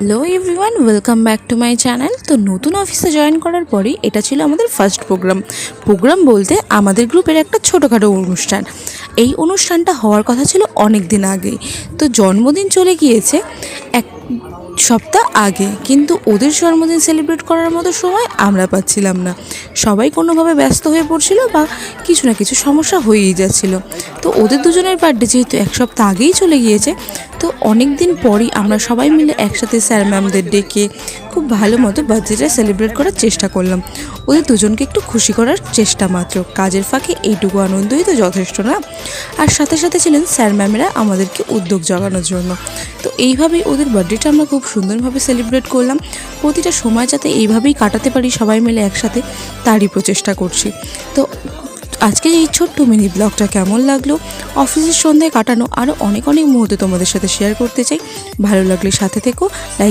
Hello everyone, welcome back to my channel. তো নতুন অফিসে জয়েন করার পরেই এটা ছিল আমাদের ফার্স্ট প্রোগ্রাম বলতে আমাদের গ্রুপের একটা ছোটোখাটো অনুষ্ঠান। এই অনুষ্ঠানটা হওয়ার কথা ছিল অনেক দিন আগেই। তো জন্মদিন চলে গিয়েছে এক সপ্তাহ আগে, কিন্তু ওদের জন্মদিন সেলিব্রেট করার মতো সময় আমরা পাচ্ছিলাম না। সবাই কোনোভাবে ব্যস্ত হয়ে পড়ছিল বা কিছু না কিছু সমস্যা হয়েই যাচ্ছিল। তো ওদের দুজনের বার্থডে যেহেতু এক সপ্তাহ আগেই চলে গিয়েছে, তো অনেক দিন পরই আমরা সবাই মিলে একসাথে স্যার ম্যামদের ডেকে খুব ভালো মতো বার্থডেটা সেলিব্রেট করার চেষ্টা করলাম। ওদের দুজনকে একটু খুশি করার চেষ্টা মাত্র, কাজের ফাঁকে এইটুকু আনন্দই তো যথেষ্ট না। আর সাথে সাথে ছিলেন স্যার ম্যামেরা আমাদেরকে উদ্যোগ জাগানোর জন্য। তো এইভাবেই ওদের বার্থডেটা আমরা খুব সুন্দরভাবে সেলিব্রেট করলাম। প্রতিটা সময় যাতে এইভাবেই কাটাতে পারি সবাই মিলে একসাথে, তারই প্রচেষ্টা করছি। তো আজকের এই ছোট্ট মিনি ব্লগটা কেমন লাগলো, অফিসের সন্ধ্যায় কাটানো আরও অনেক অনেক মুহূর্ত তোমাদের সাথে শেয়ার করতে চাই। ভালো লাগলে সাথে থেকো, লাইক